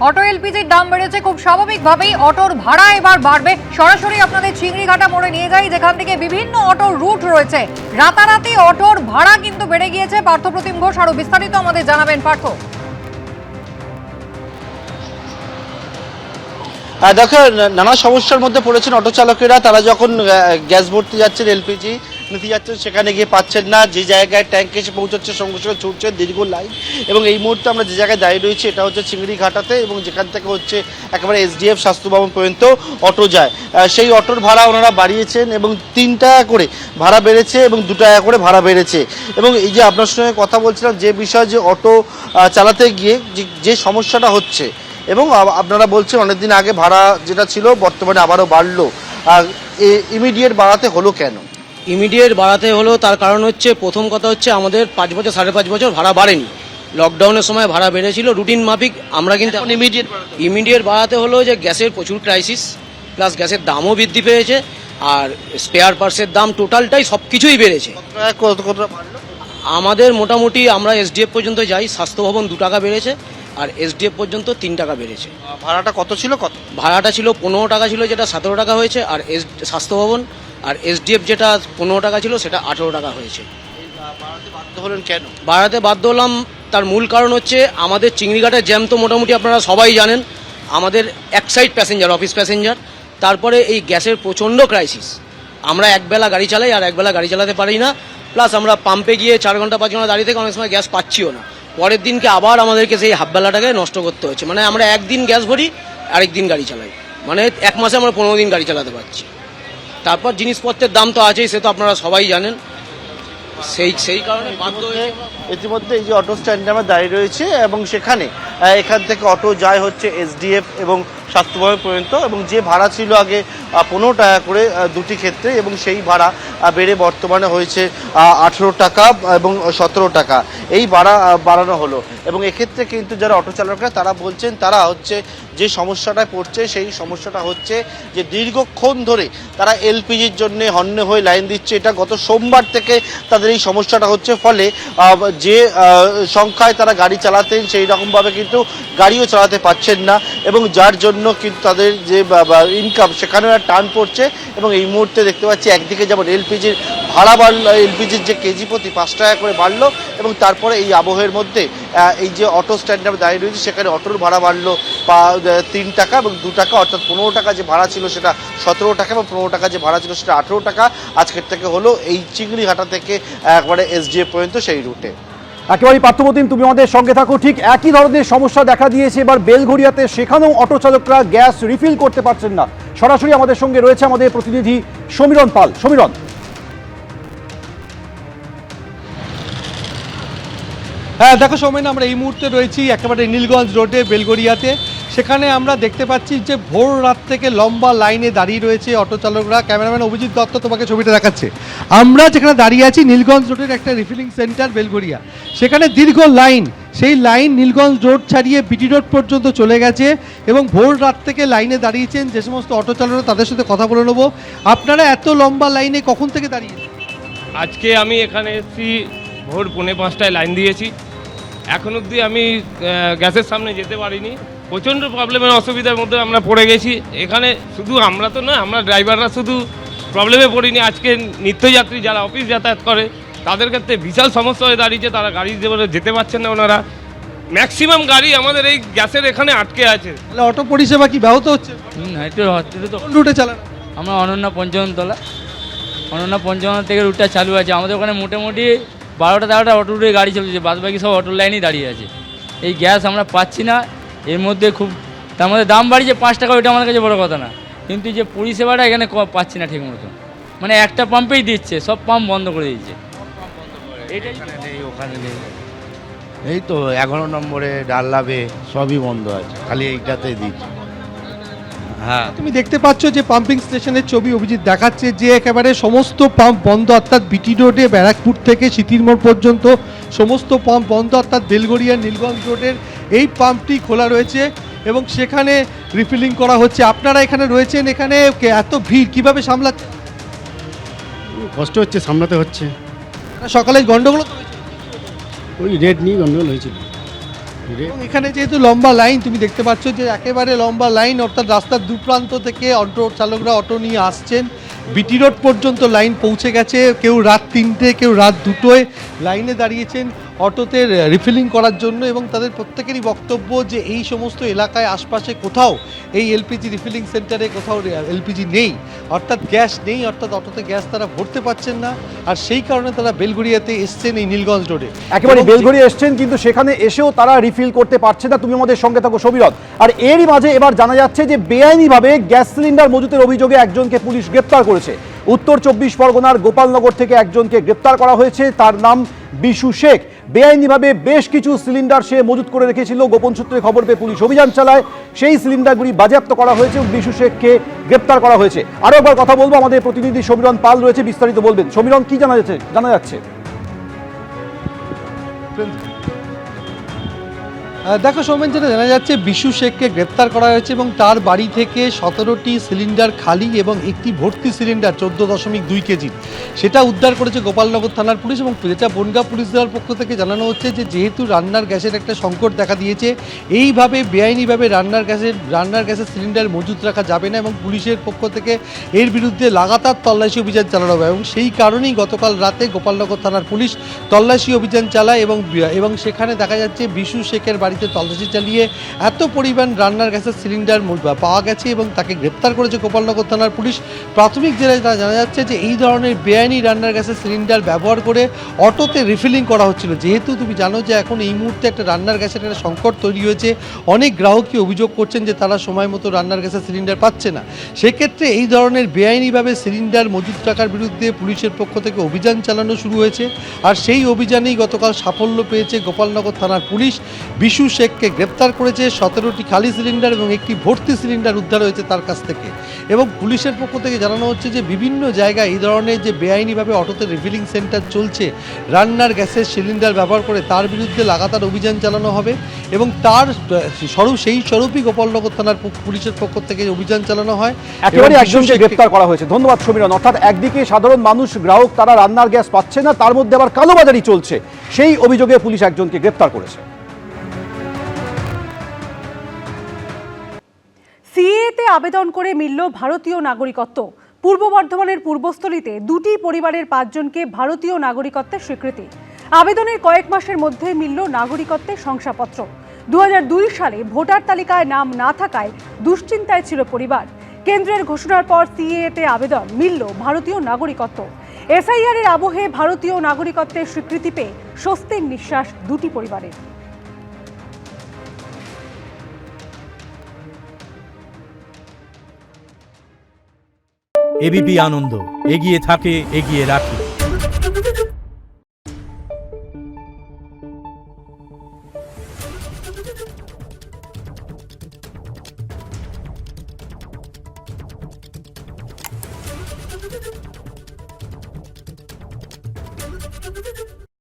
Auto এলপিজির দাম বেড়েছে, খুব স্বাভাবিকভাবেই অটোর ভাড়া এবার বাড়বে। সরাসরি আপনাদের চিংড়িঘাটা মোড়ে নিয়ে যাই, যেখান থেকে বিভিন্ন অটোর রুট রয়েছে। রাতারাতি অটোর ভাড়া কিন্তু বেড়ে গিয়েছে। পার্থপ্রতিম ঘোষ আরো বিস্তারিত আমাদের জানাবেন। পার্থ, দেখো, নানা সমস্যার মধ্যে পড়েছেন অটো চালকেরা। তারা যখন গ্যাস ভরতে যাচ্ছেন, এলপিজি নিতে যাচ্ছেন, সেখানে গিয়ে পাচ্ছেন না। যে জায়গায় ট্যাঙ্ক এসে পৌঁছাচ্ছে সঙ্গে সঙ্গে ছুটছে দীর্ঘ লাইন। এবং এই মুহূর্তে আমরা যে জায়গায় দাঁড়িয়ে রয়েছি এটা হচ্ছে চিংড়িঘাটাতে, এবং যেখান থেকে হচ্ছে একেবারে এসডিএফ স্বাস্থ্য ভবন পর্যন্ত অটো যায়। সেই অটোর ভাড়া ওনারা বাড়িয়েছেন এবং 3 টাকা করে ভাড়া বেড়েছে এবং 2 টাকা করে ভাড়া বেড়েছে। এবং এই যে আপনার সঙ্গে কথা বলছিলাম যে বিষয়, যে অটো চালাতে গিয়ে যে সমস্যাটা হচ্ছে, এবং আপনারা বলছেন অনেকদিন আগে ভাড়া যেটা ছিল বর্তমানে আবারও বাড়লো। ইমিডিয়েট বাড়াতে হলো কেন? ইমিডিয়েট বাড়াতে হলো তার কারণ হচ্ছে, প্রথম কথা হচ্ছে আমাদের 5 বছর 5.5 বছর ভাড়া বাড়েনি। লকডাউনের সময় ভাড়া বেড়েছিল রুটিন মাফিক। আমরা কিন্তু ইমিডিয়েট বাড়াতে হলো যে গ্যাসের প্রচুর ক্রাইসিস, প্লাস গ্যাসের দামও বৃদ্ধি পেয়েছে, আর স্পেয়ার পার্টসের দাম টোটালটাই সব কিছুই বেড়েছে। আমাদের মোটামুটি আমরা এসডিএফ পর্যন্ত যাই, স্বাস্থ্য ভবন 2 টাকা বেড়েছে, আর এসডিএফ পর্যন্ত 3 টাকা বেড়েছে। ভাড়াটা কত ছিল? ভাড়াটা ছিল 15 টাকা ছিল, যেটা 17 টাকা হয়েছে। আর স্বাস্থ্য ভবন আর এসডিএফ যেটা 15 টাকা ছিল সেটা 18 টাকা হয়েছে। বাড়াতে বাধ্য হলাম তার মূল কারণ হচ্ছে আমাদের চিংড়িঘাটের জ্যাম তো মোটামুটি আপনারা সবাই জানেন। আমাদের এক সাইড প্যাসেঞ্জার, অফিস প্যাসেঞ্জার, তারপরে এই গ্যাসের প্রচণ্ড ক্রাইসিস। আমরা একবেলা গাড়ি চালাই আর একবেলা গাড়ি চালাতে পারি না। প্লাস আমরা পাম্পে গিয়ে 4 ঘন্টা 5 ঘন্টা দাঁড়িয়ে থেকে অনেক সময় গ্যাস পাচ্ছিও না। পরের দিনকে আবার আমাদেরকে সেই হাফবেলাটাকে নষ্ট করতে হচ্ছে। মানে আমরা একদিন গ্যাস ভরি, আরেকদিন গাড়ি চালাই। মানে 1 মাসে আমরা 15 দিন গাড়ি চালাতে পারছি। তারপর জিনিসপত্রের দাম তো আছেই, সে তো আপনারা সবাই জানেন। সেই কারণে বাধ্য হয়ে ইতিমধ্যে এই যে অটো স্ট্যান্ডে আমরা দাঁড়িয়ে রয়েছে, এবং সেখানে এখান থেকে অটো যায় হচ্ছে এসডিএফ এবং স্বাস্থ্য ভবন পর্যন্ত, এবং যে ভাড়া ছিল আগে 15 টাকা করে দুটি ক্ষেত্রে, এবং সেই ভাড়া বেড়ে বর্তমানে হয়েছে 18 টাকা এবং 17 টাকা। এই ভাড়া বাড়ানো হলো। এবং এক্ষেত্রে কিন্তু যারা অটো চালকরা তারা বলছেন, তারা হচ্ছে যে সমস্যাটায় পড়ছে সেই সমস্যাটা হচ্ছে যে দীর্ঘক্ষণ ধরে তারা এলপিজির জন্য হন্যে হয়ে লাইন দিচ্ছে। এটা গত সোমবার থেকে তাদের এই সমস্যাটা হচ্ছে। ফলে যে সংখ্যায় তারা গাড়ি চালাতেন সেই রকমভাবে কিন্তু গাড়িও চালাতে পারছেন না, এবং যার জন্য কিন্তু তাদের যে ইনকাম সেখানেও টান পড়ছে। এবং এই মুহূর্তে দেখতে পাচ্ছি একদিকে যেমন এলপিজির ভাড়া বাড়লো, এলপিজির যে কেজি প্রতি 5 টাকা করে বাড়লো, এবং তারপরে এই আবহের মধ্যে এই যে অটো স্ট্যান্ডে আমরা দাঁড়িয়ে রয়েছি সেখানে অটোর ভাড়া বাড়লো 3 টাকা এবং 2 টাকা, অর্থাৎ 15 টাকা যে ভাড়া ছিল সেটা 17 টাকা, এবং 15 টাকা যে ভাড়া ছিল সেটা 18 টাকা আজকের থেকে হলো এই চিংড়িঘাটা থেকে একবারে এসডিএফ পর্যন্ত সেই রুটে। একেবারেই পার্থপ্রতিম, তুমি আমাদের সঙ্গে থাকো। ঠিক একই ধরনের সমস্যা দেখা দিয়েছে এবার বেলঘড়িয়াতে। সেখানেও অটো চালকরা গ্যাস রিফিল করতে পারছেন না। সরাসরি আমাদের সঙ্গে রয়েছে আমাদের প্রতিনিধি সমীরণ পাল। সমীরণ, হ্যাঁ দেখো সৌমেন, আমরা এই মুহূর্তে রয়েছি একেবারে নীলগঞ্জ রোডে বেলঘড়িয়াতে। সেখানে আমরা দেখতে পাচ্ছি যে ভোর রাত থেকে লম্বা লাইনে দাঁড়িয়ে রয়েছে অটো চালকরা। ক্যামেরাম্যান অভিজিৎ দত্ত তোমাকে ছবিটা দেখাচ্ছে। আমরা যেখানে দাঁড়িয়ে আছি নীলগঞ্জ রোডের একটা রিফিলিং সেন্টার বেলঘড়িয়া। সেখানে দীর্ঘ লাইন, সেই লাইন নীলগঞ্জ রোড ছাড়িয়ে বিটি রোড পর্যন্ত চলে গেছে, এবং ভোর রাত থেকে লাইনে দাঁড়িয়েছেন যে সমস্ত অটো চালকরা, তাদের সাথে কথা বলে নেবো। আপনারা এত লম্বা লাইনে কখন থেকে দাঁড়িয়েছেন? আজকে আমি এখানে এসেছি ভোর 4:45টায় লাইন দিয়েছি। এখন অবধি আমি গ্যাসের সামনে যেতে পারিনি। প্রচণ্ড প্রবলেমের অসুবিধার মধ্যে আমরা পড়ে গেছি। এখানে শুধু আমরা তো নয়, আমরা ড্রাইভাররা শুধু প্রবলেমে পড়িনি, আজকে নিত্যযাত্রী যারা অফিস যাতায়াত করে তাদের ক্ষেত্রে বিশাল সমস্যা হয়ে দাঁড়িয়েছে। তারা গাড়ি যেতে পারছেন না। ওনারা ম্যাক্সিমাম গাড়ি আমাদের এই গ্যাসের এখানে আটকে আছে। তাহলে অটো পরিষেবা কি ব্যাহত হচ্ছে? একটু হচ্ছে তো। কোন রুটে চালান? আমরা অনন্য পঞ্চমতলা থেকে রুটটা চালু আছে। আমাদের ওখানে মোটামুটি 12টা অটো রুটে গাড়ি চলছে, বাদ বাকি সব অটো লাইনেই দাঁড়িয়ে আছে। এই গ্যাস আমরা পাচ্ছি না। এর মধ্যে খুব তার মধ্যে দাম বাড়িয়েছে 5 টাকা, ওইটা আমাদের কাছে বড় কথা না, কিন্তু যে পরিষেবাটা এখানে পাচ্ছি না ঠিক মতো। মানে একটা পাম্পেই দিচ্ছে, সব পাম্প বন্ধ করে দিচ্ছে। ওখানে নেই, এই তো 11 নম্বরে ডাল্লাবে সবই বন্ধ আছে, খালি এইটাতেই দিচ্ছে। হ্যাঁ, তুমি দেখতে পাচ্ছ যে পাম্পিং স্টেশনের ছবি অভিজিৎ দেখাচ্ছে, যে একেবারে সমস্ত পাম্প বন্ধ। অর্থাৎ বিটি রোডে ব্যারাকপুর থেকে সিতিরমোড় পর্যন্ত সমস্ত পাম্প বন্ধ। অর্থাৎ বেলঘড়িয়া নীলগঞ্জ রোডের এই পাম্পটি খোলা রয়েছে এবং সেখানে রিফিলিং করা হচ্ছে। আপনারা এখানে রয়েছেন, এখানে এত ভিড় কিভাবে সামলাচ্ছেন? কষ্ট হচ্ছে, সামলাতে হচ্ছে। সকালে গন্ডগোল ওই রেট নিয়ে গন্ডগোল হয়েছিল। এবং এখানে যেহেতু লম্বা লাইন, তুমি দেখতে পাচ্ছ যে একেবারে লম্বা লাইন, অর্থাৎ রাস্তার দুপ্রান্ত থেকে অটো চালকরা অটো নিয়ে আসছেন। বিটি রোড পর্যন্ত লাইন পৌঁছে গেছে, কেউ রাত 3টে, কেউ রাত 2টোয় লাইনে দাঁড়িয়েছেন অটোতে রিফিলিং করার জন্য। এবং তাদের প্রত্যেকেরই বক্তব্য যে এই সমস্ত এলাকায় আশপাশে কোথাও এই এলপিজি রিফিলিং সেন্টারে কোথাও এলপিজি নেই, অর্থাৎ গ্যাস নেই, অর্থাৎ অটোতে গ্যাস তারা ভরতে পারছেন না। আর সেই কারণে তারা বেলঘড়িয়াতে এসছেন এই নীলগঞ্জ রোডে। একেবারে বেলঘড়িয়া এসছেন, কিন্তু সেখানে এসেও তারা রিফিল করতে পারছে না। তুমি আমাদের সঙ্গে থাকো সমীরণ। আর এরই মাঝে এবার জানা যাচ্ছে যে বেআইনিভাবে গ্যাস সিলিন্ডার মজুতের অভিযোগে একজনকে পুলিশ গ্রেপ্তার করেছে। উত্তর 24 পরগনার গোপালনগর থেকে একজনকে গ্রেপ্তার করা হয়েছে, তার নাম বিশু শেখ। বেআইনিভাবে বেশ কিছু সিলিন্ডার সে মজুত করে রেখেছিল। গোপন সূত্রে খবর পেয়ে পুলিশ অভিযান চালায়, সেই সিলিন্ডারগুলি বাজেয়াপ্ত করা হয়েছে এবং বিশু শেখকে গ্রেপ্তার করা হয়েছে। আরও একবার কথা বলবো, আমাদের প্রতিনিধি সমীরণ পাল রয়েছে, বিস্তারিত বলবেন। সমীরণ, কি জানা যাচ্ছে? দেখো সৌমেন, যেটা জানা যাচ্ছে বিশু শেখকে গ্রেপ্তার করা হয়েছে এবং তার বাড়ি থেকে 17টি সিলিন্ডার খালি এবং একটি ভর্তি সিলিন্ডার 14.2 কেজি সেটা উদ্ধার করেছে গোপালনগর থানার পুলিশ। এবং যেটা বনগাঁ পুলিশ দেওয়ার পক্ষ থেকে জানানো হচ্ছে যে যেহেতু রান্নার গ্যাসের একটা সংকট দেখা দিয়েছে, এইভাবে বেআইনিভাবে রান্নার গ্যাসের সিলিন্ডার মজুত রাখা যাবে না এবং পুলিশের পক্ষ থেকে এর বিরুদ্ধে লাগাতার তল্লাশি অভিযান চালানো হবে। এবং সেই কারণেই গতকাল রাতে গোপালনগর থানার পুলিশ তল্লাশি অভিযান চালায় এবং সেখানে দেখা যাচ্ছে বিশু শেখের বাড়িতে তল্লাশি চালিয়ে এত পরিমাণ রান্নার গ্যাসের সিলিন্ডার পাওয়া গেছে এবং তাকে গ্রেপ্তার করেছে গোপালনগর থানার পুলিশ। প্রাথমিক জেলায় জানা যাচ্ছে যে এই ধরনের বেআইনি রান্নার গ্যাসের সিলিন্ডার ব্যবহার করে অটোতে রিফিলিং করা হচ্ছিল। যেহেতু তুমি জানো যে এখন এই মুহূর্তে একটা রান্নার গ্যাসের একটা সংকট তৈরি হয়েছে, অনেক গ্রাহকই অভিযোগ করছেন যে তারা সময় মতো রান্নার গ্যাসের সিলিন্ডার পাচ্ছে না। সেক্ষেত্রে এই ধরনের বেআইনিভাবে সিলিন্ডার মজুত রাখার বিরুদ্ধে পুলিশের পক্ষ থেকে অভিযান চালানো শুরু হয়েছে। আর সেই অভিযানেই গতকাল সাফল্য পেয়েছে গোপালনগর থানার পুলিশ। বিশু শেখকে গ্রেপ্তার করেছে, 17টি খালি সিলিন্ডার এবং একটি ভর্তি সিলিন্ডার উদ্ধার হয়েছে তার কাছ থেকে। এবং পুলিশের পক্ষ থেকে জানানো হচ্ছে যে বিভিন্ন জায়গায় এই ধরনের যে বেআইনিভাবে অটোতে রিফিলিং সেন্টার চলছে রান্নার গ্যাসের সিলিন্ডার ব্যবহার করে, তার বিরুদ্ধে লাগাতার অভিযান চালানো হবে। এবং তার সেই স্বরূপই গোপালনগর থানার পুলিশের পক্ষ থেকে অভিযান চালানো হয়। একেবারে একজনকে গ্রেপ্তার করা হয়েছে। ধন্যবাদ সমীরণ। অর্থাৎ একদিকে সাধারণ মানুষ, গ্রাহক, তারা রান্নার গ্যাস পাচ্ছে না, তার মধ্যে আবার কালোবাজারি চলছে, সেই অভিযোগে পুলিশ একজনকে গ্রেপ্তার করেছে। সিএতে আবেদন করে মিলল ভারতীয় নাগরিকত্ব। পূর্ব বর্ধমানের পূর্বস্থলীতে দুটি পরিবারের 5 জনকে ভারতীয় নাগরিকত্বের স্বীকৃতি। আবেদনের কয়েক মাসের মধ্যে মিলল নাগরিকত্বের শংসাপত্র। 2002 সালে ভোটার তালিকায় নাম না থাকায় দুশ্চিন্তায় ছিল পরিবার। কেন্দ্রের ঘোষণার পর সিএতে আবেদন, মিলল ভারতীয় নাগরিকত্ব। এসআইআর এর আবহে ভারতীয় নাগরিকত্বের স্বীকৃতি পেয়ে স্বস্তির নিঃশ্বাস দুটি পরিবারের। এবিপি আনন্দ, এগিয়ে থাকে, এগিয়ে রাখে।